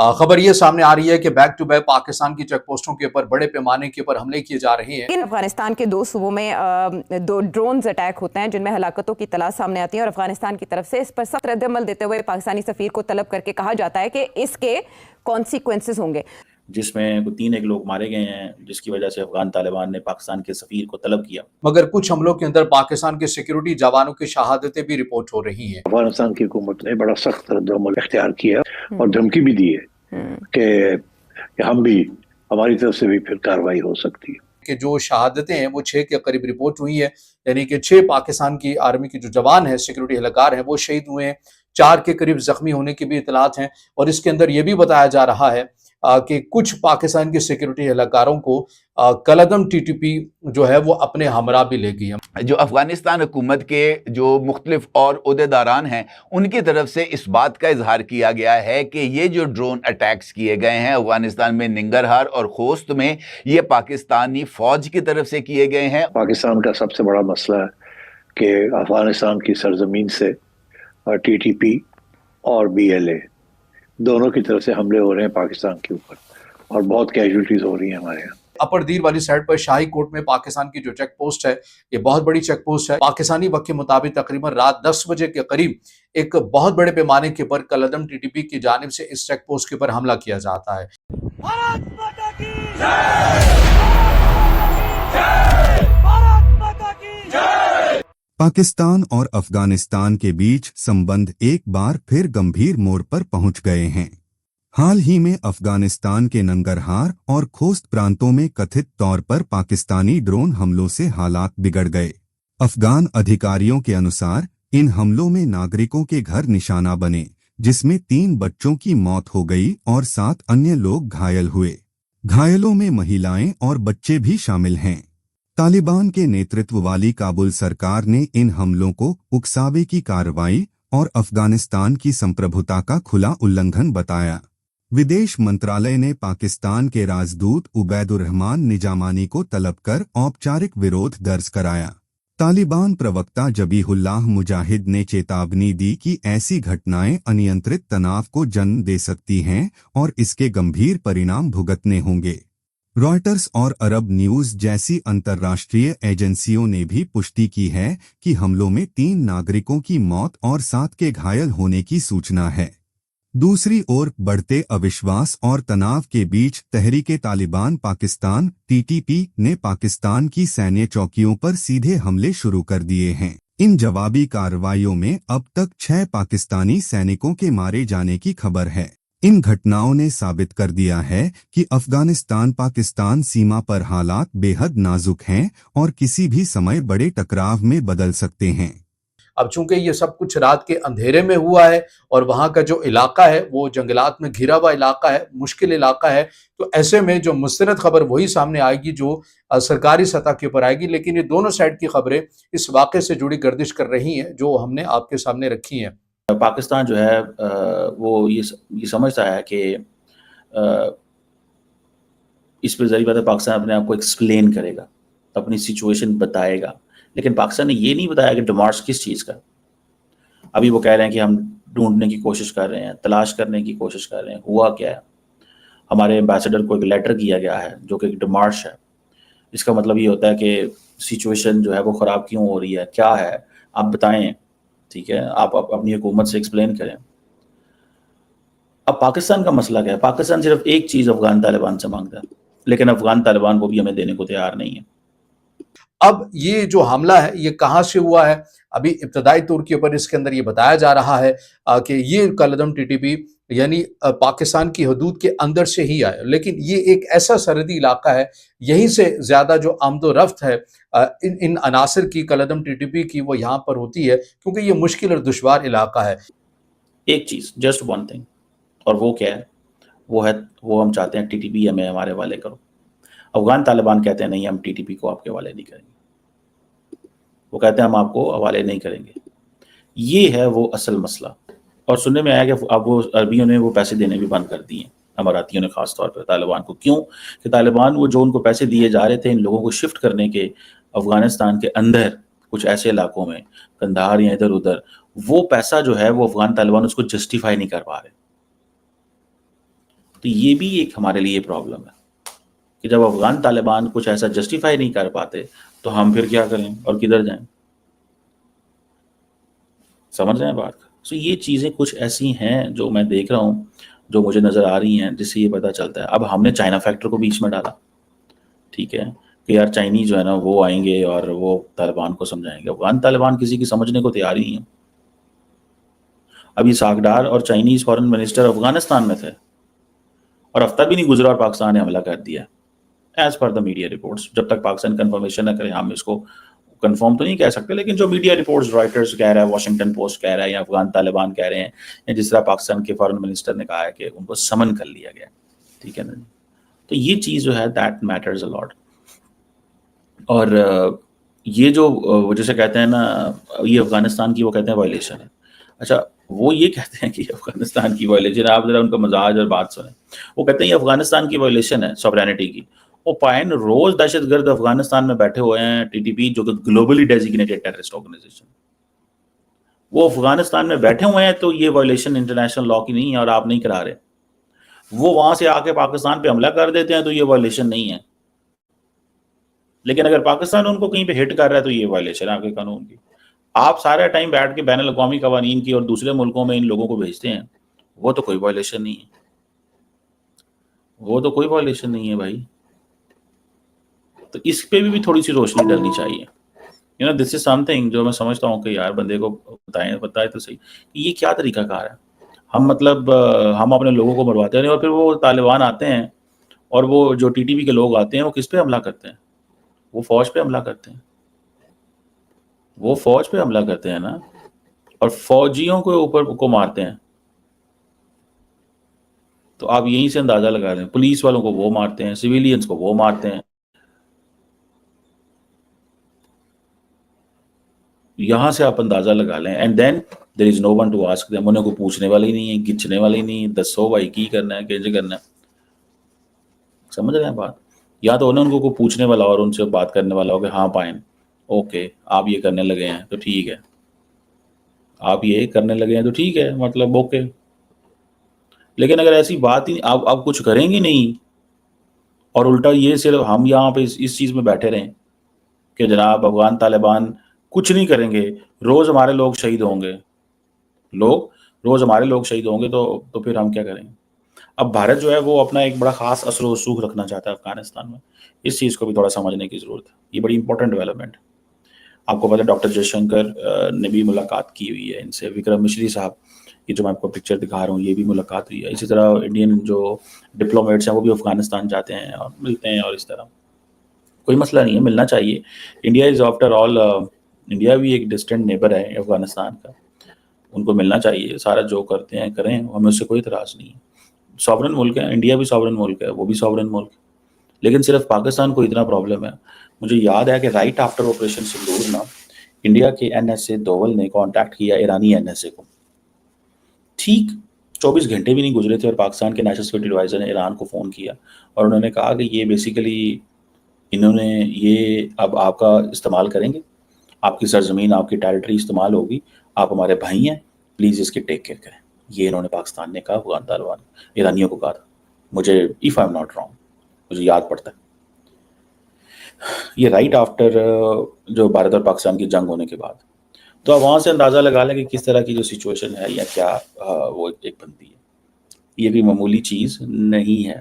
खबर ये सामने आ रही है कि बैक टू बैक पाकिस्तान की चेक पोस्टों के ऊपर बड़े पैमाने के ऊपर हमले किए जा रहे हैं। अफगानिस्तान के 2 सूबों में 2 ड्रोन्स अटैक होते हैं जिनमें हलाकतों की तलाश सामने आती है, और अफगानिस्तान की तरफ से इस पर सख्त रद्दअमल देते हुए पाकिस्तानी सफीर को तलब करके कहा जाता है कि इसके कॉन्सिक्वेंसेस होंगे, जिसमें 3 लोग मारे गए हैं, जिसकी वजह से अफगान तालिबान ने पाकिस्तान के सफीर को तलब किया। मगर कुछ हमलों के अंदर पाकिस्तान के सिक्योरिटी जवानों की शहादतें भी रिपोर्ट हो रही हैं। अफगानिस्तान की हुकूमत ने बड़ा सख्त रद्दअमल इख्तियार किया और धमकी भी दी है कि हम भी, हमारी तरफ से भी फिर कार्रवाई हो सकती है। कि जो शहादतें हैं वो 6 के करीब रिपोर्ट हुई है, यानी कि 6 पाकिस्तान की आर्मी के जो जवान हैं, सिक्योरिटी एहलकार हैं, वो शहीद हुए हैं। 4 के करीब जख्मी होने की भी इतलात हैं, और इसके अंदर ये भी बताया जा रहा है कि कुछ पाकिस्तान के सिक्योरिटी एहलकारों को कलदम टीटीपी जो है वो अपने हमरा भी ले गई है। जो अफगानिस्तान हुकूमत के जो मुख्तलिफ और ओहदेदारान हैं, उनकी तरफ से इस बात का इजहार किया गया है कि ये जो ड्रोन अटैक्स किए गए हैं अफगानिस्तान में निंगरहार और खोस्त में, ये पाकिस्तानी फौज की तरफ से किए गए हैं। पाकिस्तान का सबसे बड़ा मसला है कि अफगानिस्तान की सरजमीन से टीटीपी और बीएलए दोनों की तरफ से हमले हो रहे हैं पाकिस्तान के ऊपर, और बहुत कैजुअल्टीज हो रही हैं हमारे यहाँ। अपर दीर वाली साइड पर शाही कोट में पाकिस्तान की जो चेक पोस्ट है, ये बहुत बड़ी चेक पोस्ट है। पाकिस्तानी वक्त के मुताबिक तकरीबन रात 10 बजे के करीब एक बहुत बड़े पैमाने के ऊपर कलदम टीटीपी की जानिब से इस चेक पोस्ट के ऊपर हमला किया जाता है। भारत माता की जय! भारत माता की जय! पाकिस्तान और अफगानिस्तान के बीच संबंध एक बार फिर गंभीर मोड़ पर पहुंच गए हैं। हाल ही में अफगानिस्तान के नंगरहार और खोस्त प्रांतों में कथित तौर पर पाकिस्तानी ड्रोन हमलों से हालात बिगड़ गए। अफगान अधिकारियों के अनुसार इन हमलों में नागरिकों के घर निशाना बने, जिसमें 3 बच्चों की मौत हो गई और 7 अन्य लोग घायल हुए। घायलों में महिलाएं और बच्चे भी शामिल हैं। तालिबान के नेतृत्व वाली काबुल सरकार ने इन हमलों को उकसावे की कार्रवाई और अफगानिस्तान की संप्रभुता का खुला उल्लंघन बताया। विदेश मंत्रालय ने पाकिस्तान के राजदूत उबैदुर्रहमान निजामानी को तलब कर औपचारिक विरोध दर्ज कराया। तालिबान प्रवक्ता जबीहुल्लाह मुजाहिद ने चेतावनी दी कि ऐसी घटनाएं अनियंत्रित तनाव को जन्म दे सकती हैं और इसके गंभीर परिणाम भुगतने होंगे। रॉयटर्स और अरब न्यूज जैसी अंतर्राष्ट्रीय एजेंसियों ने भी पुष्टि की है कि हमलों में 3 नागरिकों की मौत और 7 के घायल होने की सूचना है। दूसरी ओर बढ़ते अविश्वास और तनाव के बीच तहरीके तालिबान पाकिस्तान (TTP) ने पाकिस्तान की सैन्य चौकियों पर सीधे हमले शुरू कर दिए हैं। इन जवाबी कार्रवाइयों में अब तक 6 पाकिस्तानी सैनिकों के मारे जाने की खबर है। इन घटनाओं ने साबित कर दिया है कि अफगानिस्तान पाकिस्तान सीमा पर हालात बेहद नाजुक हैं और किसी भी समय बड़े टकराव में बदल सकते हैं। अब चूंकि ये सब कुछ रात के अंधेरे में हुआ है और वहाँ का जो इलाका है वो जंगलात में घिरा हुआ इलाका है, मुश्किल इलाका है, तो ऐसे में जो मुस्तरद खबर वही सामने आएगी जो सरकारी सतह के ऊपर आएगी। लेकिन ये दोनों साइड की खबरें इस वाक़े से जुड़ी गर्दिश कर रही हैं जो हमने आपके सामने रखी हैं। पाकिस्तान जो है वो ये समझता है कि इस पर ज़रूरी बात है, पाकिस्तान अपने आप को एक्सप्लेन करेगा, अपनी सिचुएशन बताएगा, लेकिन पाकिस्तान ने ये नहीं बताया कि डिमांड्स किस चीज़ का। अभी वो कह रहे हैं कि हम ढूंढने की कोशिश कर रहे हैं, तलाश करने की कोशिश कर रहे हैं, हुआ क्या है। हमारे एम्बेसडर को एक लेटर किया गया है जो कि एक डिमांड्स है। इसका मतलब ये होता है कि सिचुएशन जो है वो ख़राब क्यों हो रही है, क्या है, आप बताएं, ठीक है, आप अपनी हुकूमत से एक्सप्लेन करें। अब पाकिस्तान का मसला क्या है? पाकिस्तान सिर्फ एक चीज़ अफगान तालिबान से मांगता है, लेकिन अफगान तालिबान वो भी हमें देने को तैयार नहीं है। अब ये जो हमला है ये कहाँ से हुआ है? अभी इब्तदाई तौर के ऊपर इसके अंदर ये बताया जा रहा है कि ये कलदम टीटीपी यानी पाकिस्तान की हदूद के अंदर से ही आया, लेकिन ये एक ऐसा सरहदी इलाका है, यहीं से ज़्यादा जो आमदोरफ्त है इन अनासर की, कलदम टीटीपी की, वो यहाँ पर होती है क्योंकि ये मुश्किल और दुश्वार इलाका है। एक चीज़, जस्ट वन थिंग, और वो क्या है? वो हम चाहते हैं टीटीपी हमें हमारे हवाले करो। अफगान तालिबान कहते हैं नहीं, हम टीटीपी को आपके हवाले नहीं करेंगे। वो कहते हैं हम आपको हवाले नहीं करेंगे। ये है वो असल मसला। और सुनने में आया कि अब वो अरबियों ने वो पैसे देने भी बंद कर दिए, अमारातियों ने खास तौर पर तालिबान को। क्यों? कि तालिबान वो जो उनको पैसे दिए जा रहे थे इन लोगों को शिफ्ट करने के अफगानिस्तान के अंदर कुछ ऐसे इलाकों में, कंधार या इधर उधर, वो पैसा जो है वो अफगान तालिबान उसको जस्टिफाई नहीं कर पा रहे। تو یہ بھی ایک ہمارے لیے پرابلم ہے کہ جب افغان طالبان کچھ ایسا جسٹیفائی نہیں کر پاتے تو ہم پھر کیا کریں اور کدھر جائیں؟ سمجھ رہے ہیں بات؟ سو یہ چیزیں کچھ ایسی ہیں جو میں دیکھ رہا ہوں، جو مجھے نظر آ رہی ہیں، جس سے یہ پتہ چلتا ہے. اب ہم نے چائنا فیکٹر کو بیچ میں ڈالا، ٹھیک ہے کہ یار چائنیز جو ہے نا وہ آئیں گے اور وہ طالبان کو سمجھائیں گے. افغان طالبان کسی کی سمجھنے کو تیار ہی نہیں ہیں. ابھی ساکھڈار اور چائنیز فارن منسٹر افغانستان میں تھے اور ہفتہ بھی نہیں گزرا اور پاکستان نے حملہ کر دیا as per the media reports. جب تک پاکستان کنفرمیشن نہ کرے ہم اس کو کنفرم تو نہیں کہہ سکتے، لیکن جو میڈیا رپورٹس رائٹرز کہہ رہا ہے، واشنگٹن پوسٹ کہہ رہا ہے، یا افغان طالبان کہہ رہے ہیں، یا جس طرح پاکستان کے فارن منسٹر نے کہا ہے کہ ان کو سمن کر لیا گیا، ٹھیک ہے نا. تو یہ چیز جو ہے دیٹ میٹرز اے لاٹ. اور یہ جو جیسے کہتے ہیں نا یہ افغانستان کی وہ کہتے ہیں وائلیشن ہے. اچھا وہ یہ کہتے ہیں کہ افغانستان کی وائلیشن، آپ ذرا ان کا مزاج اور بات سنیں. وہ کہتے ہیں یہ افغانستان کی وائلیشن ہے سوورینٹی کی. وہ پائن روز دہشت گرد افغانستان میں بیٹھے ہوئے ہیں، ٹی ٹی پی جو کہ گلوبلی ڈیزیگنیٹڈ ٹیررسٹ آرگنائزیشن، وہ افغانستان میں بیٹھے ہوئے ہیں. تو یہ وائلیشن انٹرنیشنل لا کی نہیں ہے اور آپ نہیں کرا رہے. وہ وہاں سے آ کے پاکستان پہ حملہ کر دیتے ہیں تو یہ وائلیشن نہیں ہے. لیکن اگر پاکستان ان کو کہیں پہ ہٹ کر رہا ہے تو یہ وائلیشن ہے آپ کے قانون کی. آپ سارا ٹائم بیٹھ کے بین الاقوامی قوانین کی اور دوسرے ملکوں میں ان لوگوں کو بھیجتے ہیں، وہ تو کوئی وائلیشن نہیں ہے. وہ تو کوئی وائلیشن نہیں ہے بھائی. تو اس پہ بھی تھوڑی سی روشنی ڈالنی چاہیے. دس از سم تھنگ جو میں سمجھتا ہوں کہ یار بندے کو بتائے تو صحیح کہ یہ کیا طریقہ کار ہے. ہم مطلب ہم اپنے لوگوں کو مرواتے ہیں اور پھر وہ طالبان آتے ہیں اور وہ جو ٹی ٹی پی کے لوگ آتے ہیں وہ کس پہ حملہ کرتے ہیں؟ وہ فوج پہ حملہ کرتے ہیں. وہ فوج پہ حملہ کرتے ہیں نا، اور فوجیوں کے اوپر کو مارتے ہیں. تو آپ یہیں سے اندازہ لگا دیں، پولیس والوں کو وہ مارتے ہیں، سویلینز کو وہ مارتے ہیں. یہاں سے آپ اندازہ لگا لیں. And then there is no one to ask them. انہیں کو پوچھنے والے ہی نہیں ہے، گچنے والے ہی نہیں ہے. دسو بھائی کی کرنا ہے، کیسے کرنا ہے. سمجھ رہے ہیں بات؟ یا تو انہیں ان کو پوچھنے والا اور ان سے بات کرنے والا ہو کہ ہاں پائن اوکے آپ یہ کرنے لگے ہیں تو ٹھیک ہے، آپ یہ کرنے لگے ہیں تو ٹھیک ہے، مطلب اوکے. لیکن اگر ایسی بات ہی آپ کچھ کریں گے نہیں اور الٹا یہ صرف ہم یہاں پہ اس چیز میں بیٹھے رہیں کہ جناب افغان طالبان کچھ نہیں کریں گے، روز ہمارے لوگ شہید ہوں گے، روز ہمارے لوگ شہید ہوں گے، تو پھر ہم کیا کریں گے؟ اب بھارت جو ہے وہ اپنا ایک بڑا خاص اثر و رسوخ رکھنا چاہتا ہے افغانستان میں. اس چیز کو بھی تھوڑا سمجھنے کی ضرورت ہے. یہ بڑی امپورٹنٹ ڈیولپمنٹ. آپ کو پتہ ہے ڈاکٹر جے شنکر نے بھی ملاقات کی ہوئی ہے ان سے. وکرم مشری صاحب، یہ جو میں آپ کو پکچر دکھا رہا ہوں، یہ بھی ملاقات ہوئی ہے. اسی طرح انڈین جو ڈپلومیٹس ہیں وہ بھی افغانستان جاتے ہیں اور ملتے ہیں، اور اس طرح کوئی مسئلہ نہیں ہے، ملنا چاہیے. India is after all, India بھی ایک ڈسٹنٹ نیبر ہے افغانستان کا. ان کو ملنا چاہیے. سارا جو کرتے ہیں کریں، ہمیں اس سے کوئی اعتراض نہیں ہے. ساورن ملک ہے، انڈیا بھی ساورن ملک ہے، وہ بھی ساورن ملک. لیکن صرف پاکستان کو اتنا پرابلم ہے. مجھے یاد ہے کہ رائٹ آفٹر آپریشن سندور نا انڈیا کے این ایس اے دوول نے کانٹیکٹ کیا ایرانی این ایس اے کو. ٹھیک 24 گھنٹے بھی نہیں گزرے تھے اور پاکستان کے نیشنل سیکورٹی ایڈوائزر نے ایران کو فون کیا اور انہوں نے کہا کہ یہ بیسیکلی انہوں نے یہ اب آپ کا استعمال کریں گے، آپ کی سرزمین، آپ کی ٹیریٹری استعمال ہوگی، آپ ہمارے بھائی ہیں، پلیز اس کی ٹیک کیئر کریں. یہ انہوں نے پاکستان نے کہا، افغان طالبان ایرانیوں کو کہا تھا. مجھے if I'm not wrong, مجھے یاد پڑتا ہے. یہ رائٹ آفٹر جو بھارت اور پاکستان کی جنگ ہونے کے بعد. تو آپ وہاں سے اندازہ لگا لیں کہ کس طرح کی جو سچویشن ہے یا کیا وہ ایک بنتی ہے. یہ بھی معمولی چیز نہیں ہے.